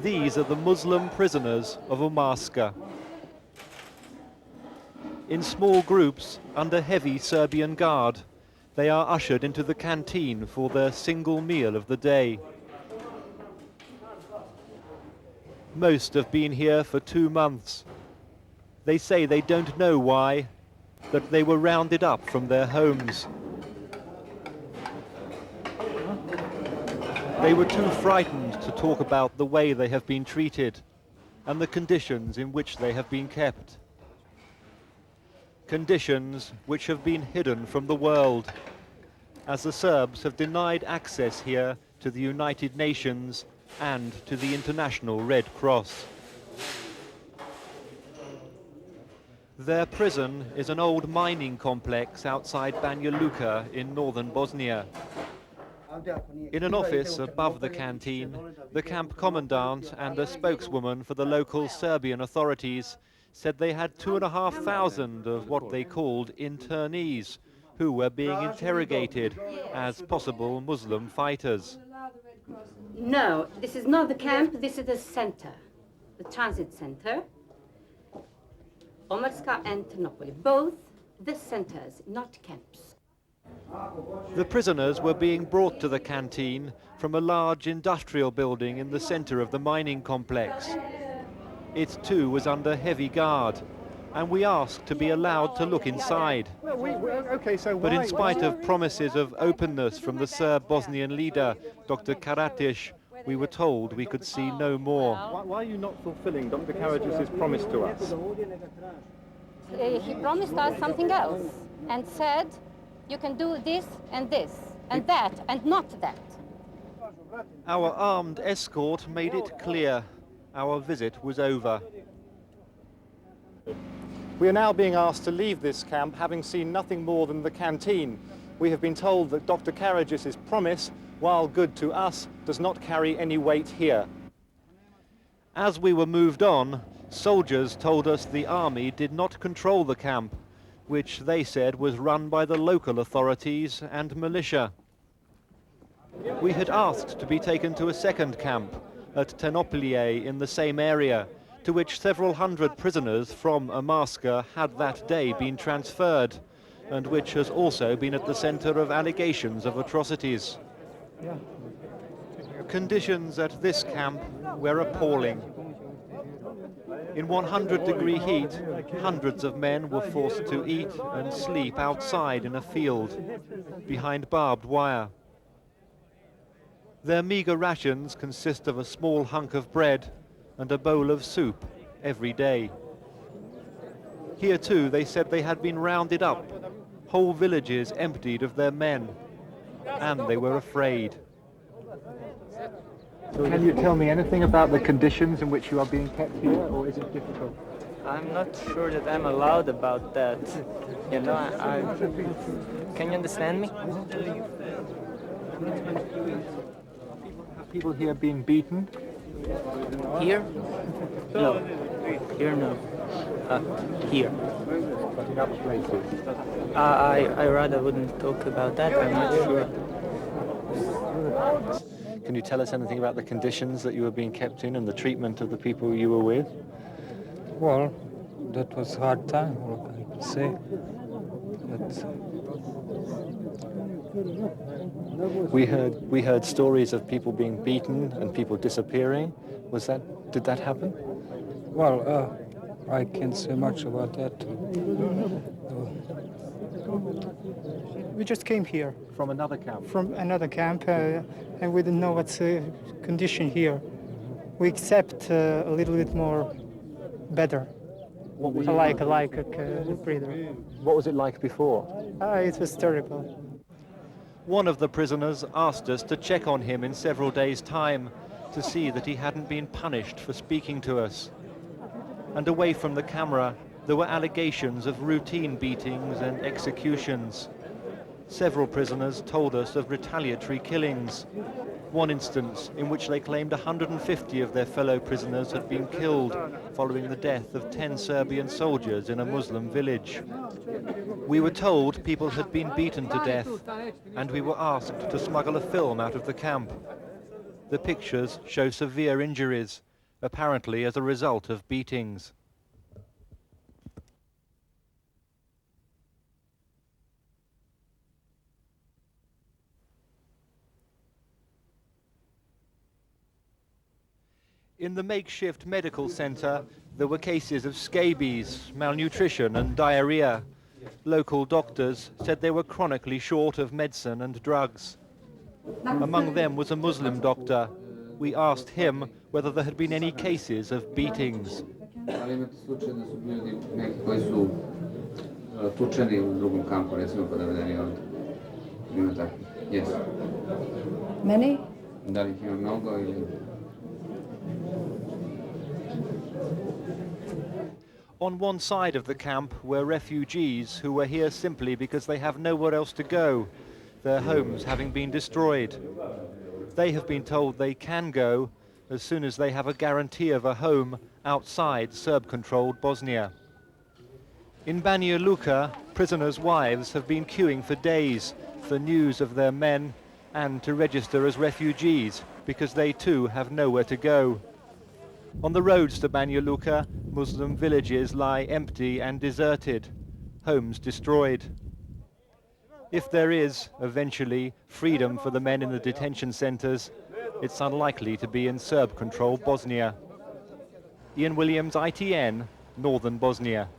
These are the Muslim prisoners of Omarska. In small groups, under heavy Serbian guard, they are ushered into the canteen for their single meal of the day. Most have been here for 2 months. They say they don't know why, that they were rounded up from their homes. They were too frightened to talk about the way they have been treated and the conditions in which they have been kept. Conditions which have been hidden from the world, as the Serbs have denied access here to the United Nations and to the International Red Cross. Their prison is an old mining complex outside Banja Luka in northern Bosnia. In an office above the canteen, the camp commandant and a spokeswoman for the local Serbian authorities said they had 2,500 of what they called internees, who were being interrogated as possible Muslim fighters. No, this is not the camp, this is the center, the transit center. Omarska and Trnopolje, both the centers, not camps. The prisoners were being brought to the canteen from a large industrial building in the center of the mining complex. It too was under heavy guard, and we asked to be allowed to look inside. But in spite of promises of openness from the Serb Bosnian leader, Dr. Karadzic, we were told we could see no more. Why are you not fulfilling Dr. Karadzic's promise to us? He promised us something else and said, you can do this and that, and not that. Our armed escort made it clear our visit was over. We are now being asked to leave this camp, having seen nothing more than the canteen. We have been told that Dr. Karadzic's promise, while good to us, does not carry any weight here. As we were moved on, soldiers told us the army did not control the camp, which they said was run by the local authorities and militia. We had asked to be taken to a second camp at Trnopolje in the same area, to which several hundred prisoners from Omarska had that day been transferred, and which has also been at the center of allegations of atrocities. Conditions at this camp were appalling. In 100-degree heat, hundreds of men were forced to eat and sleep outside in a field, behind barbed wire. Their meager rations consist of a small hunk of bread and a bowl of soup every day. Here too, they said they had been rounded up, whole villages emptied of their men, and they were afraid. Can you tell me anything about the conditions in which you are being kept here, or is it difficult? I'm not sure that I'm allowed about that. You know, can you understand me? Have people here being beaten? Here? No. Here, no. Here. But in other places? I rather wouldn't talk about that. I'm not sure. Can you tell us anything about the conditions that you were being kept in and the treatment of the people you were with? Well, that was a hard time, what I could say. We heard stories of people being beaten and people disappearing. Did that happen? Well, I can't say much about that. We just came here From another camp? from another camp, and we didn't know what's the condition here. We accept a little bit more better, What was like a breather. What was it like before? It was terrible. One of the prisoners asked us to check on him in several days' time to see that he hadn't been punished for speaking to us. And away from the camera, there were allegations of routine beatings and executions. Several prisoners told us of retaliatory killings. One instance in which they claimed 150 of their fellow prisoners had been killed following the death of 10 Serbian soldiers in a Muslim village. We were told people had been beaten to death, and we were asked to smuggle a film out of the camp. The pictures show severe injuries, apparently as a result of beatings. In the makeshift medical centre, there were cases of scabies, malnutrition and diarrhea. Local doctors said they were chronically short of medicine and drugs. Among them was a Muslim doctor. We asked him whether there had been any cases of beatings. Ali imate slučaj da su bili neki koji su tučeni u drugom kampu, recimo podavedeni ovdje? Ima takvih? Jesu. Many? Da li ih ima mnogo ili... On one side of the camp were refugees who were here simply because they have nowhere else to go, their homes having been destroyed. They have been told they can go as soon as they have a guarantee of a home outside Serb-controlled Bosnia. In Banja Luka, prisoners' wives have been queuing for days for news of their men and to register as refugees because they too have nowhere to go. On the roads to Banja Luka, Muslim villages lie empty and deserted, homes destroyed. If there is, eventually, freedom for the men in the detention centres, it's unlikely to be in Serb-controlled Bosnia. Ian Williams, ITN, Northern Bosnia.